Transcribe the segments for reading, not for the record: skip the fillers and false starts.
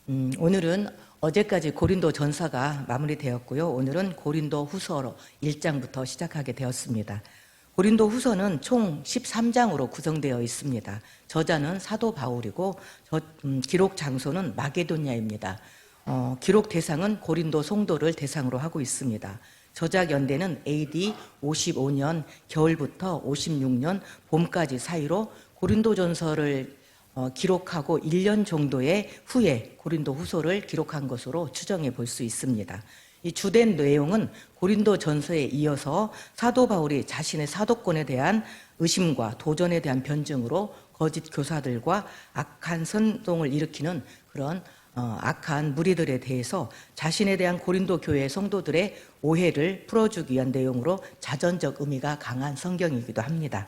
오늘은 어제까지 고린도 전서가 마무리되었고요. 오늘은 고린도 후서 1장부터 시작하게 되었습니다. 고린도 후서는 총 13장으로 구성되어 있습니다. 저자는 사도 바울이고 기록 장소는 마게도냐입니다. 기록 대상은 고린도 성도를 대상으로 하고 있습니다. 저작 연대는 AD 55년 겨울부터 56년 봄까지 사이로 고린도 전서를 기록하고 1년 정도의 후에 고린도 후서를 기록한 것으로 추정해 볼 수 있습니다. 이 주된 내용은 고린도 전서에 이어서 사도 바울이 자신의 사도권에 대한 의심과 도전에 대한 변증으로 거짓 교사들과 악한 선동을 일으키는 그런 악한 무리들에 대해서 자신에 대한 고린도 교회 성도들의 오해를 풀어주기 위한 내용으로 자전적 의미가 강한 성경이기도 합니다.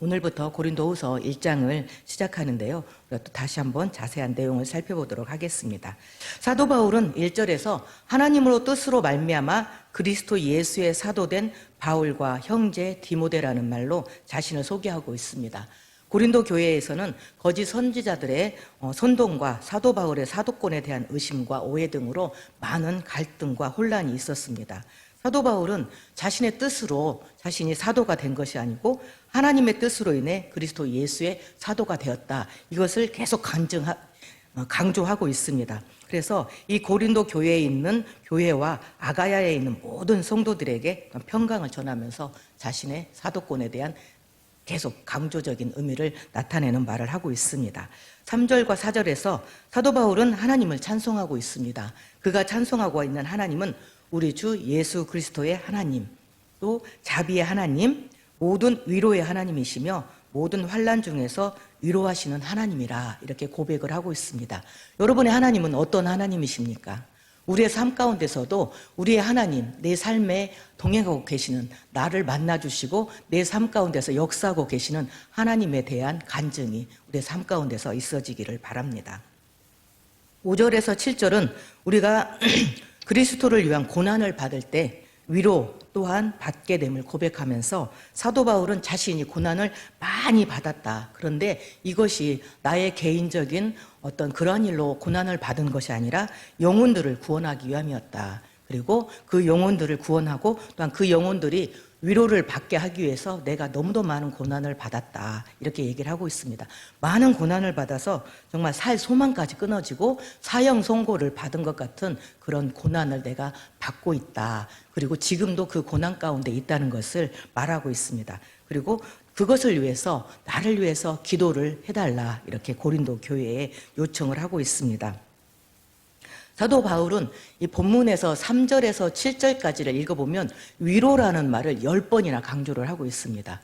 오늘부터 고린도후서 1장을 시작하는데요. 우리가 또 다시 한번 자세한 내용을 살펴보도록 하겠습니다. 사도 바울은 1절에서 하나님으로 뜻으로 말미암아 그리스도 예수의 사도된 바울과 형제 디모데라는 말로 자신을 소개하고 있습니다. 고린도 교회에서는 거짓 선지자들의 선동과 사도 바울의 사도권에 대한 의심과 오해 등으로 많은 갈등과 혼란이 있었습니다. 사도 바울은 자신의 뜻으로 자신이 사도가 된 것이 아니고 하나님의 뜻으로 인해 그리스도 예수의 사도가 되었다. 이것을 계속 강조하고 있습니다. 그래서 이 고린도 교회에 있는 교회와 아가야에 있는 모든 성도들에게 평강을 전하면서 자신의 사도권에 대한 계속 강조적인 의미를 나타내는 말을 하고 있습니다. 3절과 4절에서 사도 바울은 하나님을 찬송하고 있습니다. 그가 찬송하고 있는 하나님은 우리 주 예수 그리스도의 하나님, 또 자비의 하나님, 모든 위로의 하나님이시며 모든 환난 중에서 위로하시는 하나님이라 이렇게 고백을 하고 있습니다. 여러분의 하나님은 어떤 하나님이십니까? 우리의 삶 가운데서도 우리의 하나님, 내 삶에 동행하고 계시는 나를 만나주시고 내 삶 가운데서 역사하고 계시는 하나님에 대한 간증이 우리의 삶 가운데서 있어지기를 바랍니다. 5절에서 7절은 우리가 그리스도를 위한 고난을 받을 때 위로 또한 받게 됨을 고백하면서 사도 바울은 자신이 고난을 많이 받았다. 그런데 이것이 나의 개인적인 어떤 그러한 일로 고난을 받은 것이 아니라 영혼들을 구원하기 위함이었다. 그리고 그 영혼들을 구원하고 또한 그 영혼들이 위로를 받게 하기 위해서 내가 너무도 많은 고난을 받았다. 이렇게 얘기를 하고 있습니다. 많은 고난을 받아서 정말 살 소망까지 끊어지고 사형 선고를 받은 것 같은 그런 고난을 내가 받고 있다. 그리고 지금도 그 고난 가운데 있다는 것을 말하고 있습니다. 그리고 그것을 위해서 나를 위해서 기도를 해달라. 이렇게 고린도 교회에 요청을 하고 있습니다. 사도 바울은 이 본문에서 3절에서 7절까지를 읽어보면 위로라는 말을 10번이나 강조를 하고 있습니다.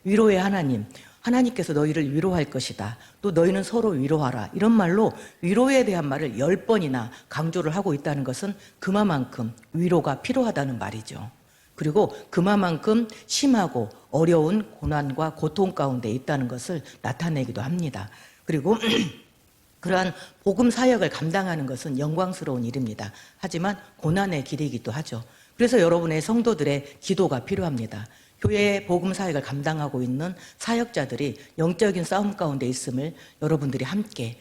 위로의 하나님, 하나님께서 너희를 위로할 것이다. 또 너희는 서로 위로하라. 이런 말로 위로에 대한 말을 10번이나 강조를 하고 있다는 것은 그만큼 위로가 필요하다는 말이죠. 그리고 그만큼 심하고 어려운 고난과 고통 가운데 있다는 것을 나타내기도 합니다. 그리고 그러한 복음 사역을 감당하는 것은 영광스러운 일입니다. 하지만 고난의 길이기도 하죠. 그래서 여러분의 성도들의 기도가 필요합니다. 교회의 복음 사역을 감당하고 있는 사역자들이 영적인 싸움 가운데 있음을 여러분들이 함께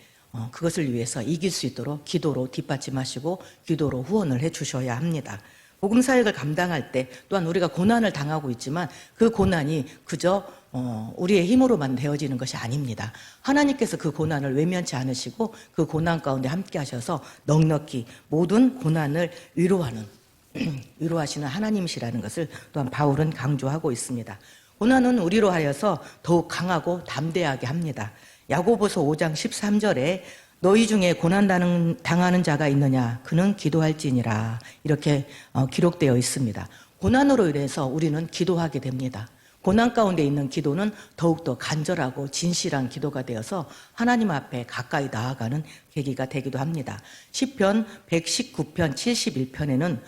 그것을 위해서 이길 수 있도록 기도로 뒷받침하시고 기도로 후원을 해 주셔야 합니다. 복음 사역을 감당할 때 또한 우리가 고난을 당하고 있지만 그 고난이 그저 우리의 힘으로만 되어지는 것이 아닙니다. 하나님께서 그 고난을 외면치 않으시고 그 고난 가운데 함께 하셔서 넉넉히 모든 고난을 위로하시는 하나님이시라는 것을 또한 바울은 강조하고 있습니다. 고난은 우리로 하여서 더욱 강하고 담대하게 합니다. 야고보서 5장 13절에 너희 중에 고난 당하는 자가 있느냐? 그는 기도할지니라. 이렇게 기록되어 있습니다. 고난으로 인해서 우리는 기도하게 됩니다. 고난 가운데 있는 기도는 더욱더 간절하고 진실한 기도가 되어서 하나님 앞에 가까이 나아가는 계기가 되기도 합니다. 시편 119편 71편에는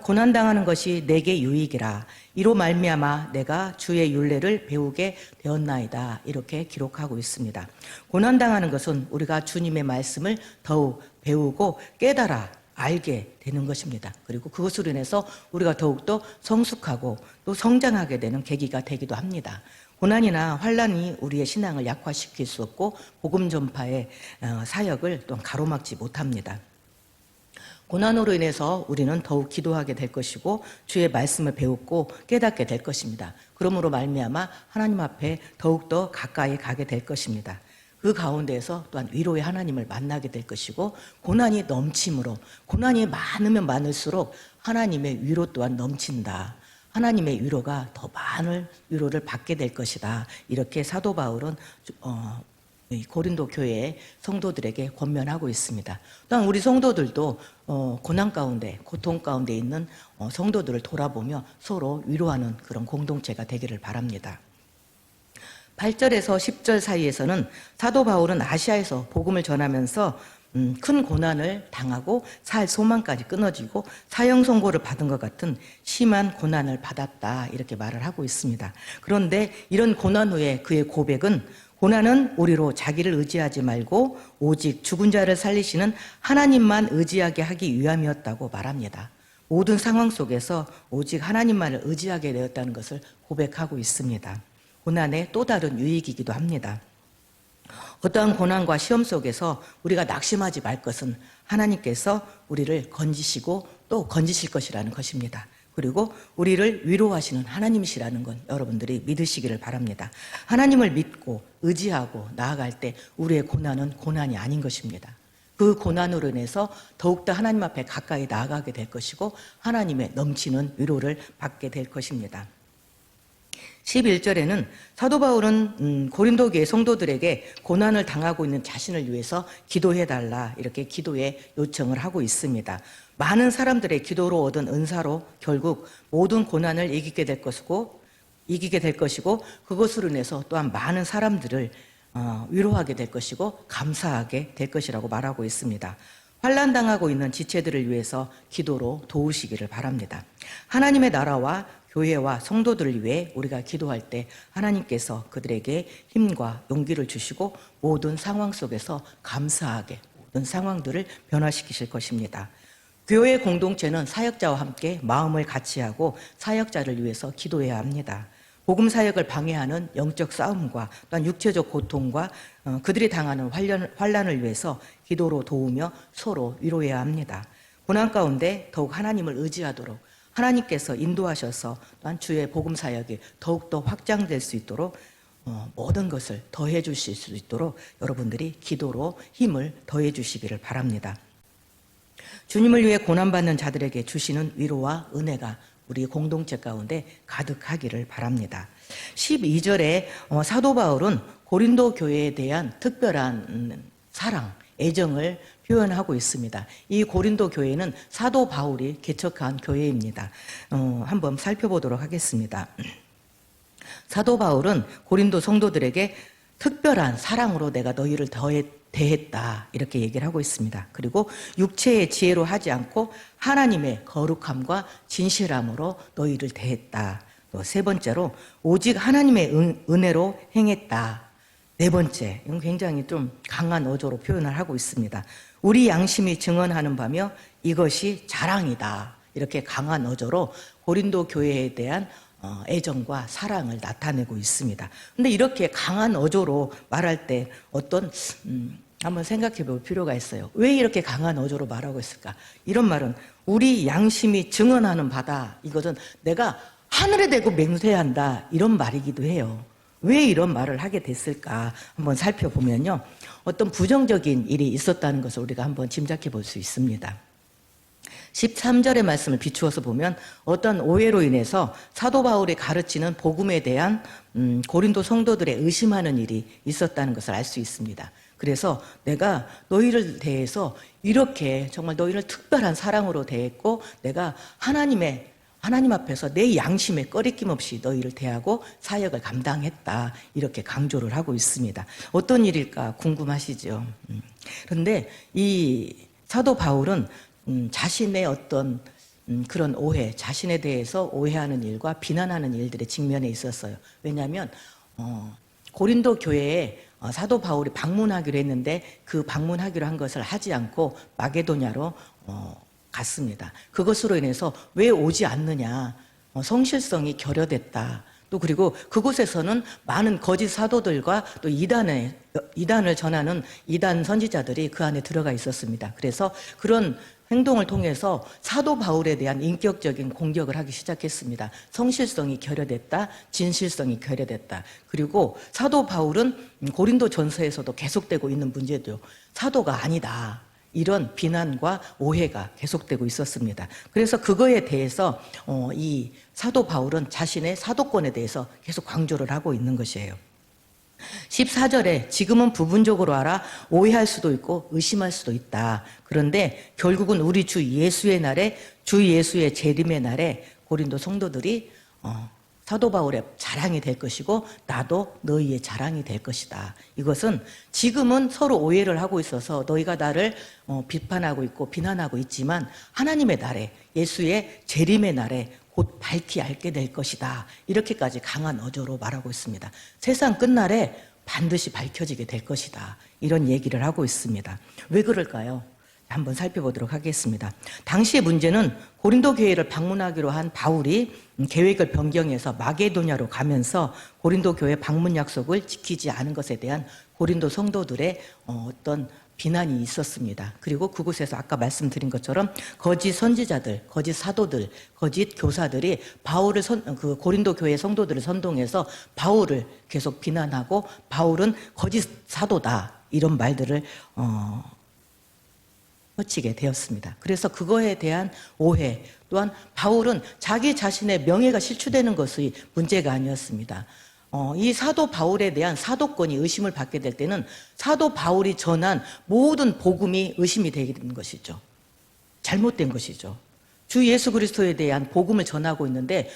고난당하는 것이 내게 유익이라. 이로 말미암아 내가 주의 율례를 배우게 되었나이다. 이렇게 기록하고 있습니다. 고난당하는 것은 우리가 주님의 말씀을 더욱 배우고 깨달아 알게 되는 것입니다. 그리고 그것으로 인해서 우리가 더욱더 성숙하고 또 성장하게 되는 계기가 되기도 합니다. 고난이나 환란이 우리의 신앙을 약화시킬 수 없고 복음 전파의 사역을 또 가로막지 못합니다. 고난으로 인해서 우리는 더욱 기도하게 될 것이고 주의 말씀을 배우고 깨닫게 될 것입니다. 그러므로 말미암아 하나님 앞에 더욱더 가까이 가게 될 것입니다. 그 가운데에서 또한 위로의 하나님을 만나게 될 것이고 고난이 넘침으로 고난이 많으면 많을수록 하나님의 위로 또한 넘친다. 하나님의 위로가 더 많은 위로를 받게 될 것이다. 이렇게 사도 바울은 고린도 교회의 성도들에게 권면하고 있습니다. 또한 우리 성도들도 고난 가운데 고통 가운데 있는 성도들을 돌아보며 서로 위로하는 그런 공동체가 되기를 바랍니다. 8절에서 10절 사이에서는 사도 바울은 아시아에서 복음을 전하면서 큰 고난을 당하고 살 소망까지 끊어지고 사형 선고를 받은 것 같은 심한 고난을 받았다 이렇게 말을 하고 있습니다. 그런데 이런 고난 후에 그의 고백은 고난은 우리로 자기를 의지하지 말고 오직 죽은 자를 살리시는 하나님만 의지하게 하기 위함이었다고 말합니다. 모든 상황 속에서 오직 하나님만을 의지하게 되었다는 것을 고백하고 있습니다. 고난의 또 다른 유익이기도 합니다. 어떠한 고난과 시험 속에서 우리가 낙심하지 말 것은 하나님께서 우리를 건지시고 또 건지실 것이라는 것입니다. 그리고 우리를 위로하시는 하나님이시라는 건 여러분들이 믿으시기를 바랍니다. 하나님을 믿고 의지하고 나아갈 때 우리의 고난은 고난이 아닌 것입니다. 그 고난으로 인해서 더욱더 하나님 앞에 가까이 나아가게 될 것이고 하나님의 넘치는 위로를 받게 될 것입니다. 11절에는 사도 바울은 고린도 교회 성도들에게 고난을 당하고 있는 자신을 위해서 기도해달라 이렇게 기도의 요청을 하고 있습니다. 많은 사람들의 기도로 얻은 은사로 결국 모든 고난을 이기게 될 것이고 그것으로 인해서 또한 많은 사람들을 위로하게 될 것이고 감사하게 될 것이라고 말하고 있습니다. 환난당하고 있는 지체들을 위해서 기도로 도우시기를 바랍니다. 하나님의 나라와 교회와 성도들을 위해 우리가 기도할 때 하나님께서 그들에게 힘과 용기를 주시고 모든 상황 속에서 감사하게 모든 상황들을 변화시키실 것입니다. 교회 공동체는 사역자와 함께 마음을 같이하고 사역자를 위해서 기도해야 합니다. 복음 사역을 방해하는 영적 싸움과 또한 육체적 고통과 그들이 당하는 환난을 위해서 기도로 도우며 서로 위로해야 합니다. 고난 가운데 더욱 하나님을 의지하도록 하나님께서 인도하셔서 또한 주의 복음 사역이 더욱더 확장될 수 있도록 모든 것을 더해 주실 수 있도록 여러분들이 기도로 힘을 더해 주시기를 바랍니다. 주님을 위해 고난받는 자들에게 주시는 위로와 은혜가 우리 공동체 가운데 가득하기를 바랍니다. 12절에 사도 바울은 고린도 교회에 대한 특별한 사랑, 애정을 표현하고 있습니다. 이 고린도 교회는 사도 바울이 개척한 교회입니다. 한번 살펴보도록 하겠습니다. 사도 바울은 고린도 성도들에게 특별한 사랑으로 내가 너희를 대했다 이렇게 얘기를 하고 있습니다. 그리고 육체의 지혜로 하지 않고 하나님의 거룩함과 진실함으로 너희를 대했다. 또 세 번째로 오직 하나님의 은혜로 행했다. 네 번째, 이건 굉장히 좀 강한 어조로 표현을 하고 있습니다. 우리 양심이 증언하는 바며 이것이 자랑이다. 이렇게 강한 어조로 고린도 교회에 대한 애정과 사랑을 나타내고 있습니다. 근데 이렇게 강한 어조로 말할 때 한번 생각해 볼 필요가 있어요. 왜 이렇게 강한 어조로 말하고 있을까? 이런 말은 우리 양심이 증언하는 바다. 이것은 내가 하늘에 대고 맹세한다. 이런 말이기도 해요. 왜 이런 말을 하게 됐을까? 한번 살펴보면요. 어떤 부정적인 일이 있었다는 것을 우리가 한번 짐작해 볼 수 있습니다. 13절의 말씀을 비추어서 보면 어떤 오해로 인해서 사도 바울이 가르치는 복음에 대한 고린도 성도들의 의심하는 일이 있었다는 것을 알 수 있습니다. 그래서 내가 너희를 대해서 이렇게 정말 너희를 특별한 사랑으로 대했고 내가 하나님 앞에서 내 양심에 꺼리낌 없이 너희를 대하고 사역을 감당했다. 이렇게 강조를 하고 있습니다. 어떤 일일까 궁금하시죠? 그런데 이 사도 바울은 자신의 어떤 그런 오해, 자신에 대해서 오해하는 일과 비난하는 일들의 직면에 있었어요. 왜냐하면 고린도 교회에 사도 바울이 방문하기로 했는데 그 방문하기로 한 것을 하지 않고 마게도냐로 갔습니다. 그것으로 인해서 왜 오지 않느냐, 성실성이 결여됐다. 또 그리고 그곳에서는 많은 거짓 사도들과 또 이단을 전하는 이단 선지자들이 그 안에 들어가 있었습니다. 그래서 그런 행동을 통해서 사도 바울에 대한 인격적인 공격을 하기 시작했습니다. 성실성이 결여됐다, 진실성이 결여됐다. 그리고 사도 바울은 고린도 전서에서도 계속되고 있는 문제죠. 사도가 아니다. 이런 비난과 오해가 계속되고 있었습니다. 그래서 그거에 대해서 이 사도 바울은 자신의 사도권에 대해서 계속 강조를 하고 있는 것이에요. 14절에 지금은 부분적으로 알아 오해할 수도 있고 의심할 수도 있다. 그런데 결국은 우리 주 예수의 날에, 주 예수의 재림의 날에 고린도 성도들이 사도 바울의 자랑이 될 것이고 나도 너희의 자랑이 될 것이다. 이것은 지금은 서로 오해를 하고 있어서 너희가 나를 비판하고 있고 비난하고 있지만 하나님의 날에, 예수의 재림의 날에 곧 밝히 알게 될 것이다. 이렇게까지 강한 어조로 말하고 있습니다. 세상 끝날에 반드시 밝혀지게 될 것이다. 이런 얘기를 하고 있습니다. 왜 그럴까요? 한번 살펴보도록 하겠습니다. 당시의 문제는 고린도 교회를 방문하기로 한 바울이 계획을 변경해서 마게도냐로 가면서 고린도 교회 방문 약속을 지키지 않은 것에 대한 고린도 성도들의 어떤 비난이 있었습니다. 그리고 그곳에서 아까 말씀드린 것처럼 거짓 선지자들, 거짓 사도들, 거짓 교사들이 바울을 그 고린도 교회 성도들을 선동해서 바울을 계속 비난하고 바울은 거짓 사도다 이런 말들을 뻗치게 되었습니다. 그래서 그거에 대한 오해, 또한 바울은 자기 자신의 명예가 실추되는 것이 문제가 아니었습니다. 이 사도 바울에 대한 사도권이 의심을 받게 될 때는 사도 바울이 전한 모든 복음이 의심이 되는 것이죠. 잘못된 것이죠. 주 예수 그리스도에 대한 복음을 전하고 있는데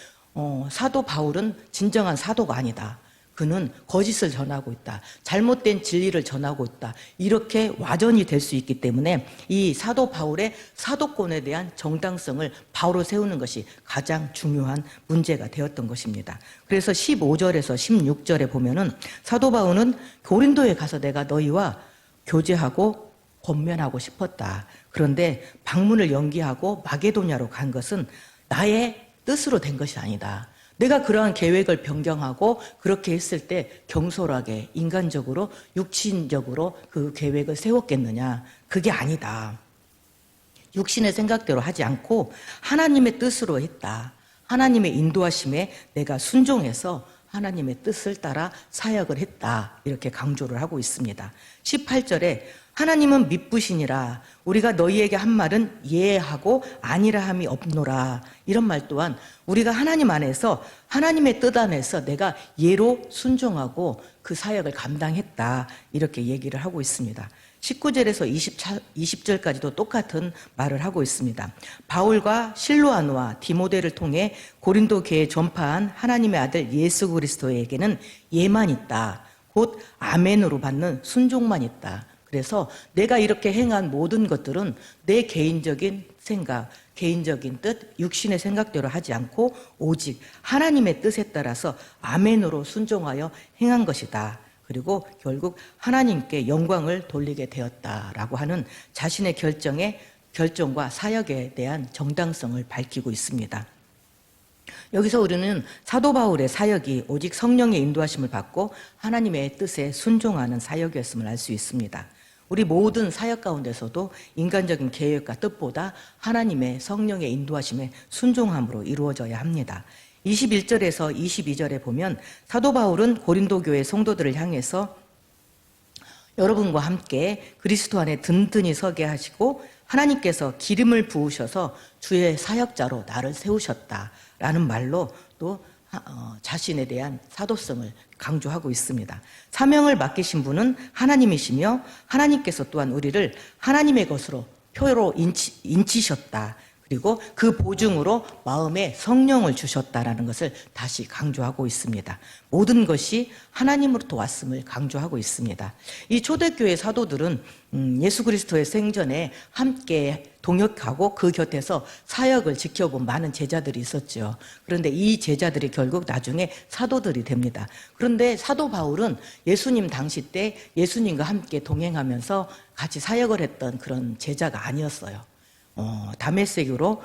사도 바울은 진정한 사도가 아니다. 그는 거짓을 전하고 있다. 잘못된 진리를 전하고 있다. 이렇게 와전이 될 수 있기 때문에 이 사도 바울의 사도권에 대한 정당성을 바로 세우는 것이 가장 중요한 문제가 되었던 것입니다. 그래서 15절에서 16절에 보면은 사도 바울은 고린도에 가서 내가 너희와 교제하고 권면하고 싶었다. 그런데 방문을 연기하고 마게도냐로 간 것은 나의 뜻으로 된 것이 아니다. 내가 그러한 계획을 변경하고 그렇게 했을 때 경솔하게 인간적으로 육신적으로 그 계획을 세웠겠느냐. 그게 아니다. 육신의 생각대로 하지 않고 하나님의 뜻으로 했다. 하나님의 인도하심에 내가 순종해서 하나님의 뜻을 따라 사역을 했다. 이렇게 강조를 하고 있습니다. 18절에 하나님은 미쁘시니라 우리가 너희에게 한 말은 예하고 아니라 함이 없노라. 이런 말 또한 우리가 하나님 안에서 하나님의 뜻 안에서 내가 예로 순종하고 그 사역을 감당했다. 이렇게 얘기를 하고 있습니다. 19절에서 20절까지도 똑같은 말을 하고 있습니다. 바울과 실로아노와 디모데를 통해 고린도 교회에 전파한 하나님의 아들 예수 그리스도에게는 예만 있다. 곧 아멘으로 받는 순종만 있다. 그래서 내가 이렇게 행한 모든 것들은 내 개인적인 생각, 개인적인 뜻, 육신의 생각대로 하지 않고 오직 하나님의 뜻에 따라서 아멘으로 순종하여 행한 것이다. 그리고 결국 하나님께 영광을 돌리게 되었다라고 하는 자신의 결정과 사역에 대한 정당성을 밝히고 있습니다. 여기서 우리는 사도 바울의 사역이 오직 성령의 인도하심을 받고 하나님의 뜻에 순종하는 사역이었음을 알 수 있습니다. 우리 모든 사역 가운데서도 인간적인 계획과 뜻보다 하나님의 성령의 인도하심에 순종함으로 이루어져야 합니다. 21절에서 22절에 보면 사도 바울은 고린도 교회 성도들을 향해서 여러분과 함께 그리스도 안에 든든히 서게 하시고 하나님께서 기름을 부으셔서 주의 사역자로 나를 세우셨다라는 말로 또 자신에 대한 사도성을 강조하고 있습니다. 사명을 맡기신 분은 하나님이시며 하나님께서 또한 우리를 하나님의 것으로 표로 인치셨다. 그리고 그 보증으로 마음에 성령을 주셨다라는 것을 다시 강조하고 있습니다. 모든 것이 하나님으로부터 왔음을 강조하고 있습니다. 이 초대교회 사도들은 예수 그리스도의 생전에 함께 동역하고 그 곁에서 사역을 지켜본 많은 제자들이 있었죠. 그런데 이 제자들이 결국 나중에 사도들이 됩니다. 그런데 사도 바울은 예수님 당시 때 예수님과 함께 동행하면서 같이 사역을 했던 그런 제자가 아니었어요. 다메섹으로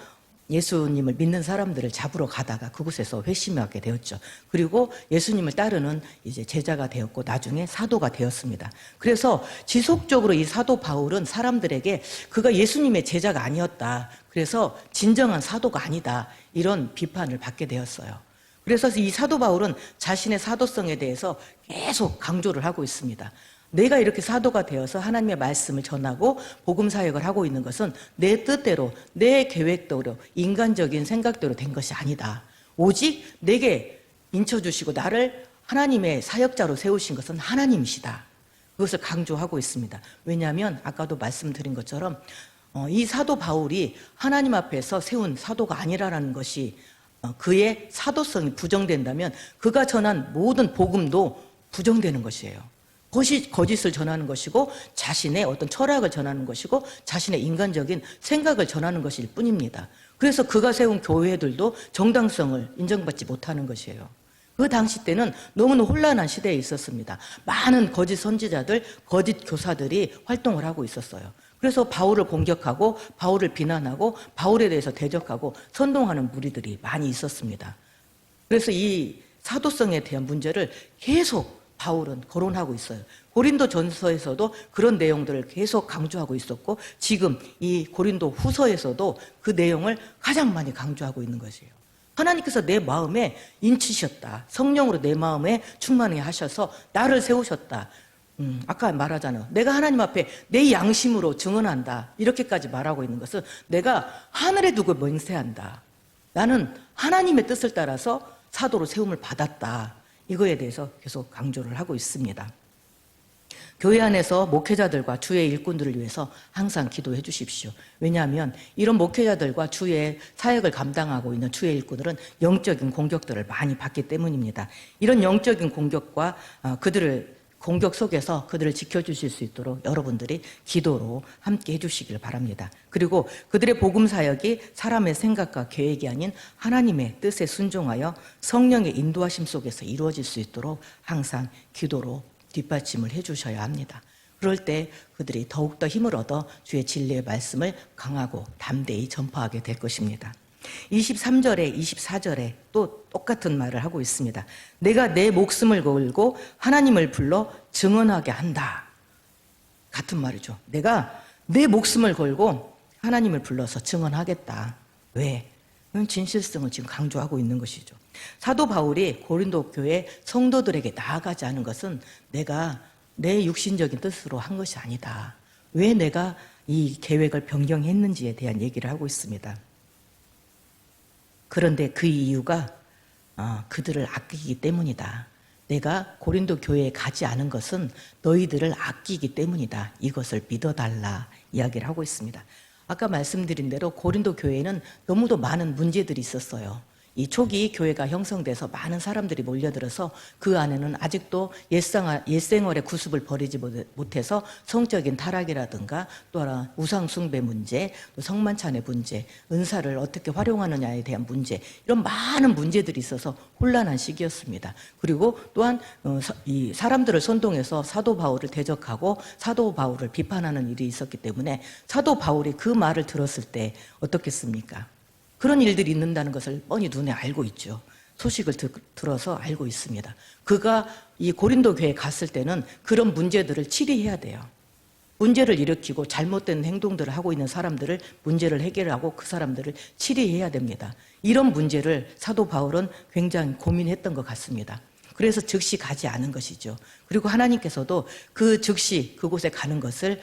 예수님을 믿는 사람들을 잡으러 가다가 그곳에서 회심하게 되었죠. 그리고 예수님을 따르는 이제 제자가 되었고 나중에 사도가 되었습니다. 그래서 지속적으로 이 사도 바울은 사람들에게 그가 예수님의 제자가 아니었다. 그래서 진정한 사도가 아니다. 이런 비판을 받게 되었어요. 그래서 이 사도 바울은 자신의 사도성에 대해서 계속 강조를 하고 있습니다. 내가 이렇게 사도가 되어서 하나님의 말씀을 전하고 복음 사역을 하고 있는 것은 내 뜻대로, 내 계획대로, 인간적인 생각대로 된 것이 아니다. 오직 내게 인쳐주시고 나를 하나님의 사역자로 세우신 것은 하나님이시다. 그것을 강조하고 있습니다. 왜냐하면 아까도 말씀드린 것처럼 이 사도 바울이 하나님 앞에서 세운 사도가 아니라는 것이 그의 사도성이 부정된다면 그가 전한 모든 복음도 부정되는 것이에요. 거짓을 전하는 것이고 자신의 어떤 철학을 전하는 것이고 자신의 인간적인 생각을 전하는 것일 뿐입니다. 그래서 그가 세운 교회들도 정당성을 인정받지 못하는 것이에요. 그 당시 때는 너무나 혼란한 시대에 있었습니다. 많은 거짓 선지자들, 거짓 교사들이 활동을 하고 있었어요. 그래서 바울을 공격하고 바울을 비난하고 바울에 대해서 대적하고 선동하는 무리들이 많이 있었습니다. 그래서 이 사도성에 대한 문제를 계속 바울은 거론하고 있어요. 고린도 전서에서도 그런 내용들을 계속 강조하고 있었고 지금 이 고린도 후서에서도 그 내용을 가장 많이 강조하고 있는 것이에요. 하나님께서 내 마음에 인치셨다. 성령으로 내 마음에 충만하게 하셔서 나를 세우셨다. 아까 말하잖아요. 내가 하나님 앞에 내 양심으로 증언한다. 이렇게까지 말하고 있는 것은 내가 하늘에 두고 맹세한다. 나는 하나님의 뜻을 따라서 사도로 세움을 받았다. 이거에 대해서 계속 강조를 하고 있습니다. 교회 안에서 목회자들과 주의 일꾼들을 위해서 항상 기도해 주십시오. 왜냐하면 이런 목회자들과 주의 사역을 감당하고 있는 주의 일꾼들은 영적인 공격들을 많이 받기 때문입니다. 이런 영적인 공격과 공격 속에서 그들을 지켜주실 수 있도록 여러분들이 기도로 함께 해주시길 바랍니다. 그리고 그들의 복음 사역이 사람의 생각과 계획이 아닌 하나님의 뜻에 순종하여 성령의 인도하심 속에서 이루어질 수 있도록 항상 기도로 뒷받침을 해주셔야 합니다. 그럴 때 그들이 더욱더 힘을 얻어 주의 진리의 말씀을 강하고 담대히 전파하게 될 것입니다. 23절에 24절에 또 똑같은 말을 하고 있습니다. 내가 내 목숨을 걸고 하나님을 불러 증언하게 한다. 같은 말이죠. 내가 내 목숨을 걸고 하나님을 불러서 증언하겠다. 왜? 진실성을 지금 강조하고 있는 것이죠. 사도 바울이 고린도 교회 성도들에게 나아가지 않은 것은 내가 내 육신적인 뜻으로 한 것이 아니다. 왜 내가 이 계획을 변경했는지에 대한 얘기를 하고 있습니다. 그런데 그 이유가 그들을 아끼기 때문이다. 내가 고린도 교회에 가지 않은 것은 너희들을 아끼기 때문이다. 이것을 믿어달라 이야기를 하고 있습니다. 아까 말씀드린 대로 고린도 교회에는 너무도 많은 문제들이 있었어요. 이 초기 교회가 형성돼서 많은 사람들이 몰려들어서 그 안에는 아직도 옛생활의 구습을 버리지 못해서 성적인 타락이라든가 또 하나 우상 숭배 문제, 또 성만찬의 문제, 은사를 어떻게 활용하느냐에 대한 문제, 이런 많은 문제들이 있어서 혼란한 시기였습니다. 그리고 또한 이 사람들을 선동해서 사도 바울을 대적하고 사도 바울을 비판하는 일이 있었기 때문에 사도 바울이 그 말을 들었을 때 어떻겠습니까? 그런 일들이 있는다는 것을 뻔히 눈에 알고 있죠. 소식을 들어서 알고 있습니다. 그가 이 고린도 교회에 갔을 때는 그런 문제들을 치리해야 돼요. 문제를 일으키고 잘못된 행동들을 하고 있는 사람들을 문제를 해결하고 그 사람들을 치리해야 됩니다. 이런 문제를 사도 바울은 굉장히 고민했던 것 같습니다. 그래서 즉시 가지 않은 것이죠. 그리고 하나님께서도 그 즉시 그곳에 가는 것을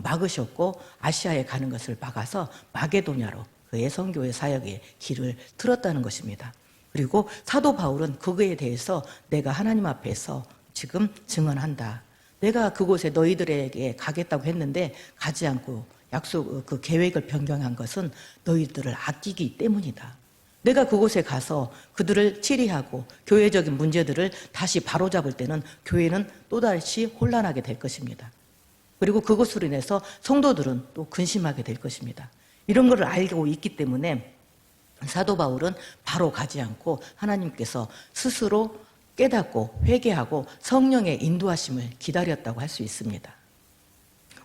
막으셨고 아시아에 가는 것을 막아서 마게도냐로 그의 선교의 사역의 길을 틀었다는 것입니다. 그리고 사도 바울은 그거에 대해서 내가 하나님 앞에서 지금 증언한다. 내가 그곳에 너희들에게 가겠다고 했는데 가지 않고 그 계획을 변경한 것은 너희들을 아끼기 때문이다. 내가 그곳에 가서 그들을 치리하고 교회적인 문제들을 다시 바로잡을 때는 교회는 또다시 혼란하게 될 것입니다. 그리고 그것으로 인해서 성도들은 또 근심하게 될 것입니다. 이런 것을 알고 있기 때문에 사도 바울은 바로 가지 않고 하나님께서 스스로 깨닫고 회개하고 성령의 인도하심을 기다렸다고 할 수 있습니다.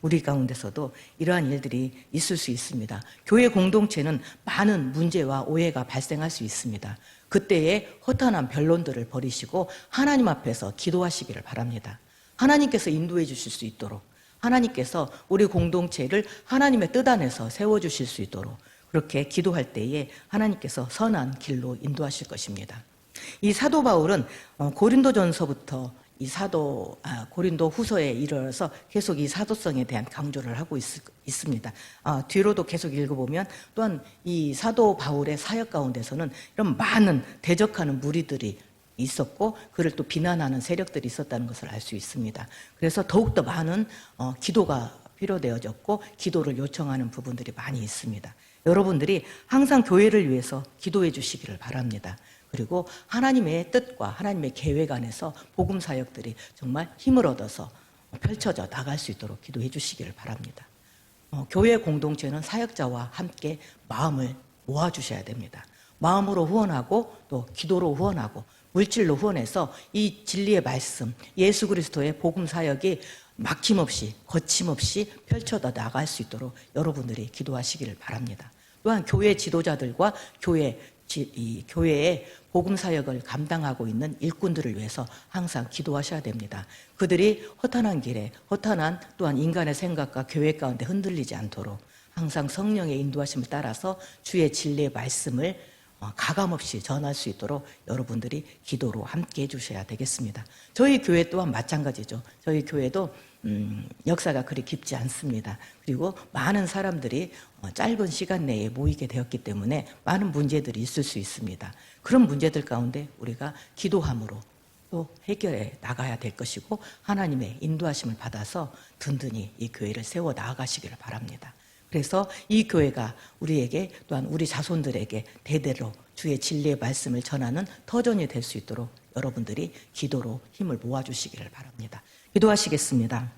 우리 가운데서도 이러한 일들이 있을 수 있습니다. 교회 공동체는 많은 문제와 오해가 발생할 수 있습니다. 그때에 허탄한 변론들을 버리시고 하나님 앞에서 기도하시기를 바랍니다. 하나님께서 인도해 주실 수 있도록, 하나님께서 우리 공동체를 하나님의 뜻 안에서 세워주실 수 있도록 그렇게 기도할 때에 하나님께서 선한 길로 인도하실 것입니다. 이 사도 바울은 고린도전서부터 이 고린도 후서에 이르러서 계속 이 사도성에 대한 강조를 하고 있습니다. 뒤로도 계속 읽어보면 또한 이 사도 바울의 사역 가운데서는 이런 많은 대적하는 무리들이 있었고 그를 또 비난하는 세력들이 있었다는 것을 알 수 있습니다. 그래서 더욱더 많은 기도가 필요되어졌고 기도를 요청하는 부분들이 많이 있습니다. 여러분들이 항상 교회를 위해서 기도해 주시기를 바랍니다. 그리고 하나님의 뜻과 하나님의 계획 안에서 복음 사역들이 정말 힘을 얻어서 펼쳐져 나갈 수 있도록 기도해 주시기를 바랍니다. 교회 공동체는 사역자와 함께 마음을 모아주셔야 됩니다. 마음으로 후원하고 또 기도로 후원하고 물질로 후원해서 이 진리의 말씀, 예수 그리스도의 복음 사역이 막힘없이 거침없이 펼쳐져 나갈 수 있도록 여러분들이 기도하시기를 바랍니다. 또한 교회 지도자들과 교회의 복음 사역을 감당하고 있는 일꾼들을 위해서 항상 기도하셔야 됩니다. 그들이 허탄한 길에 허탄한 또한 인간의 생각과 계획 가운데 흔들리지 않도록 항상 성령의 인도하심을 따라서 주의 진리의 말씀을 가감없이 전할 수 있도록 여러분들이 기도로 함께 해주셔야 되겠습니다. 저희 교회 또한 마찬가지죠. 저희 교회도 역사가 그리 깊지 않습니다. 그리고 많은 사람들이 짧은 시간 내에 모이게 되었기 때문에 많은 문제들이 있을 수 있습니다. 그런 문제들 가운데 우리가 기도함으로 또 해결해 나가야 될 것이고 하나님의 인도하심을 받아서 든든히 이 교회를 세워 나아가시기를 바랍니다. 그래서 이 교회가 우리에게 또한 우리 자손들에게 대대로 주의 진리의 말씀을 전하는 터전이 될 수 있도록 여러분들이 기도로 힘을 모아주시기를 바랍니다. 기도하시겠습니다.